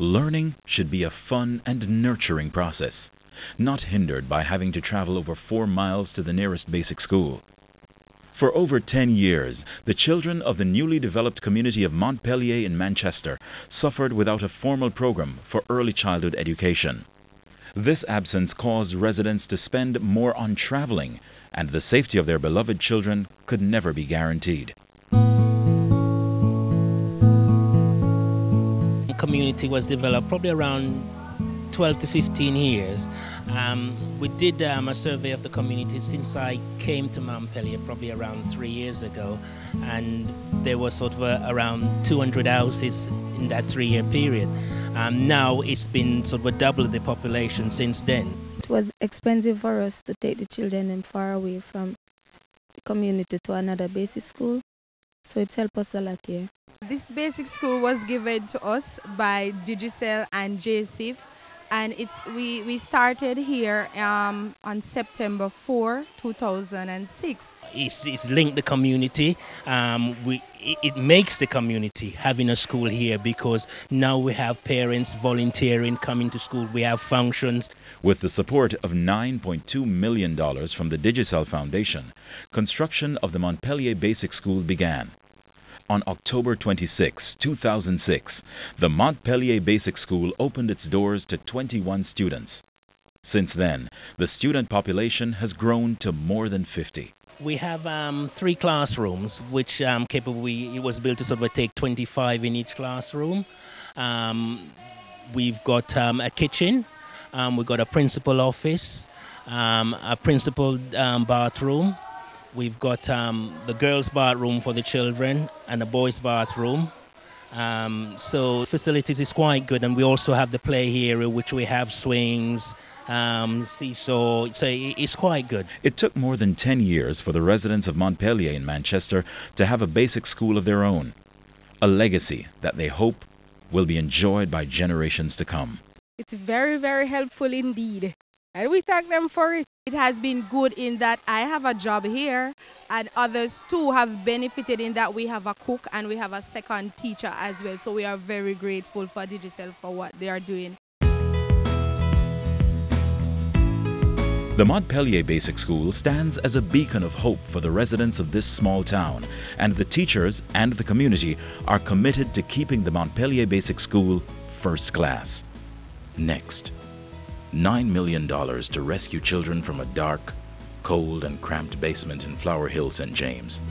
Learning should be a fun and nurturing process, not hindered by having to travel over 4 miles to the nearest basic school. For over 10 years, the children of the newly developed community of Montpelier in Manchester suffered without a formal program for early childhood education. This absence caused residents to spend more on traveling, and the safety of their beloved children could never be guaranteed. The community was developed probably around 12 to 15 years. We did a survey of the community since I came to Montpelier probably around 3 years ago, and there was sort of around 200 houses in that 3-year period. Now it's been sort of double the population since then. It was expensive for us to take the children far away from the community to another basic school, so it's helped us a lot here. This basic school was given to us by Digicel and JCIF, and we started here on September 4, 2006. It's linked the community. It makes the community having a school here, because now we have parents volunteering, coming to school. We have functions. With the support of $9.2 million from the Digicel Foundation, construction of the Montpelier Basic School began. On October 26, 2006, the Montpelier Basic School opened its doors to 21 students. Since then, the student population has grown to more than 50. We have 3 classrooms, which it was built to sort of take 25 in each classroom. We've got a kitchen, we've got a principal office, a principal bathroom. We've got the girls' bathroom for the children and the boys' bathroom. So facilities is quite good, and we also have the play area, which we have swings, seesaw, so it's quite good. It took more than 10 years for the residents of Montpelier in Manchester to have a basic school of their own, a legacy that they hope will be enjoyed by generations to come. It's very, very helpful indeed, and we thank them for it. It has been good in that I have a job here, and others too have benefited in that we have a cook and we have a second teacher as well. So we are very grateful for Digicel for what they are doing. The Montpelier Basic School stands as a beacon of hope for the residents of this small town, and the teachers and the community are committed to keeping the Montpelier Basic School first class. Next, $9 million to rescue children from a dark, cold and cramped basement in Flower Hill, St. James.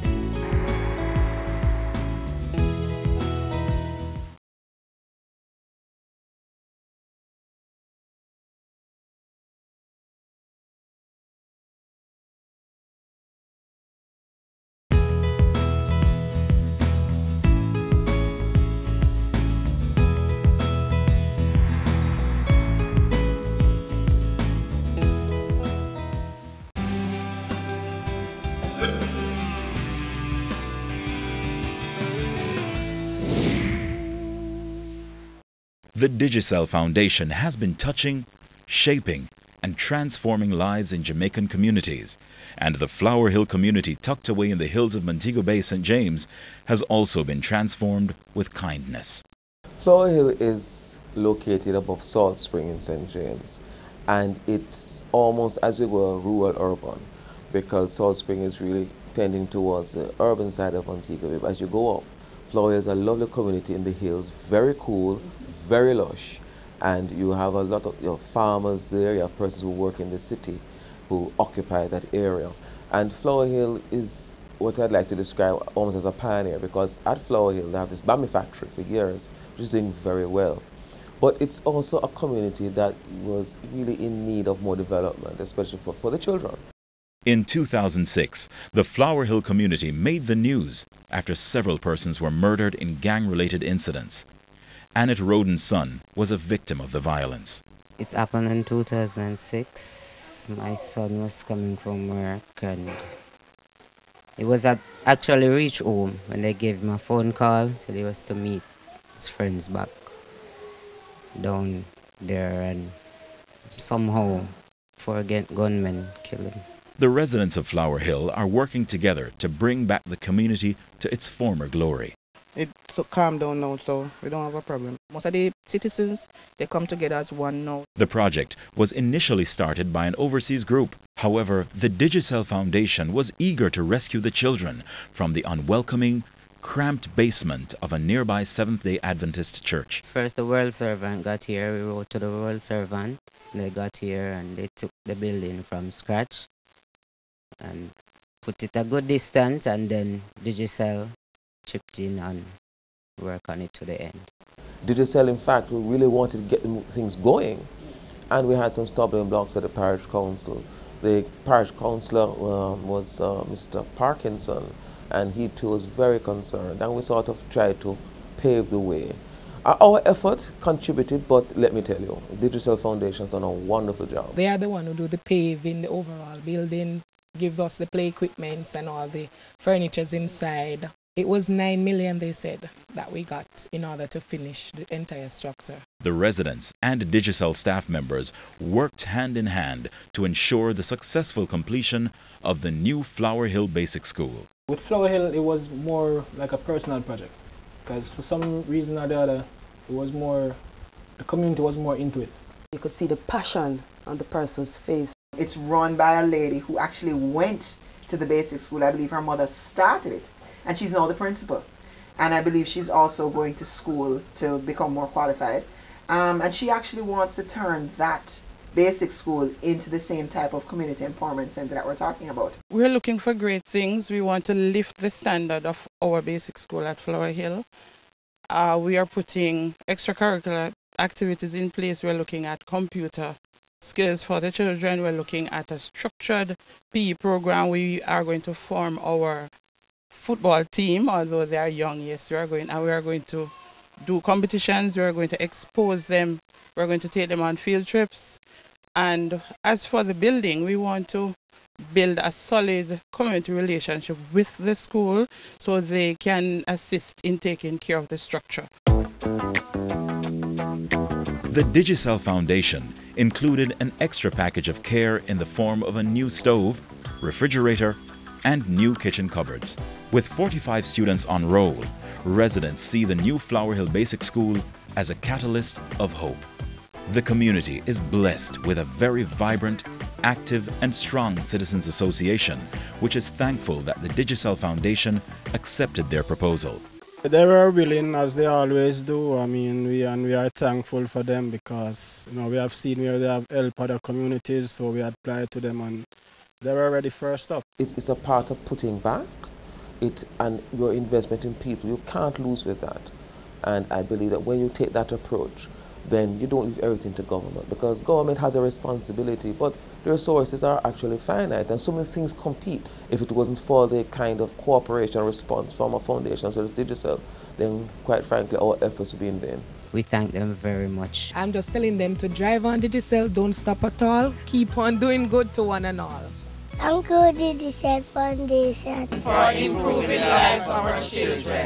The Digicel Foundation has been touching, shaping, and transforming lives in Jamaican communities, and the Flower Hill community tucked away in the hills of Montego Bay, St. James, has also been transformed with kindness. Flower Hill is located above Salt Spring in St. James, and it's almost, as it were, rural-urban, because Salt Spring is really tending towards the urban side of Montego Bay. But as you go up, Flower Hill is a lovely community in the hills, very cool, very lush, and you have a lot of farmers there, you have persons who work in the city who occupy that area. And Flower Hill is what I'd like to describe almost as a pioneer, because at Flower Hill they have this bammy factory for years, which is doing very well. But it's also a community that was really in need of more development, especially for the children. In 2006, the Flower Hill community made the news after several persons were murdered in gang-related incidents. Annette Roden's son was a victim of the violence. It happened in 2006. My son was coming from work, and he was actually reached home when they gave him a phone call, said he was to meet his friends back down there, and somehow 4 gunmen killed him. The residents of Flower Hill are working together to bring back the community to its former glory. It calmed down now, so we don't have a problem. Most of the citizens, they come together as one now. The project was initially started by an overseas group. However, the Digicel Foundation was eager to rescue the children from the unwelcoming, cramped basement of a nearby Seventh-day Adventist church. First, the World Servant got here. We wrote to the World Servant. They got here and they took the building from scratch and put it a good distance, and then Digicel chipped in and worked on it to the end. Digicel, in fact, we really wanted to get things going, and we had some stumbling blocks at the parish council. The parish councillor was Mr. Parkinson, and he too was very concerned, and we sort of tried to pave the way. Our effort contributed, but let me tell you, the Digicel Foundation has done a wonderful job. They are the one who do the paving, the overall building, give us the play equipments and all the furnitures inside. It was 9 million, they said, that we got in order to finish the entire structure. The residents and Digicel staff members worked hand in hand to ensure the successful completion of the new Flower Hill Basic School. With Flower Hill, it was more like a personal project, because for some reason or the other, it was more, the community was more into it. You could see the passion on the person's face. It's run by a lady who actually went to the basic school. I believe her mother started it, and she's now the principal. And I believe she's also going to school to become more qualified. And she actually wants to turn that basic school into the same type of community empowerment center that we're talking about. We're looking for great things. We want to lift the standard of our basic school at Flower Hill. We are putting extracurricular activities in place. We're looking at computer skills for the children. We're looking at a structured PE program. We are going to form our football team, although they are young. Yes, we are going to do competitions. We are going to expose them. We're going to take them on field trips. And as for the building, we want to build a solid community relationship with the school so they can assist in taking care of the structure. The Digicel Foundation included an extra package of care in the form of a new stove, refrigerator, and new kitchen cupboards. With 45 students on roll, residents see the new Flower Hill Basic School as a catalyst of hope. The community is blessed with a very vibrant, active and strong Citizens Association, which is thankful that the Digicel Foundation accepted their proposal. They were willing, as they always do. I mean, we are thankful for them because we have seen where they have helped other communities, so we applied to them and they were ready first up. It's a part of putting back and your investment in people. You can't lose with that. And I believe that when you take that approach, then you don't leave everything to government, because government has a responsibility, but the resources are actually finite and so many things compete. If it wasn't for the kind of cooperation response from a foundation such as Digicel, then quite frankly our efforts would be in vain. We thank them very much. I'm just telling them to drive on Digicel, don't stop at all, keep on doing good to one and all. Uncle Digicel Foundation for improving the lives of our children.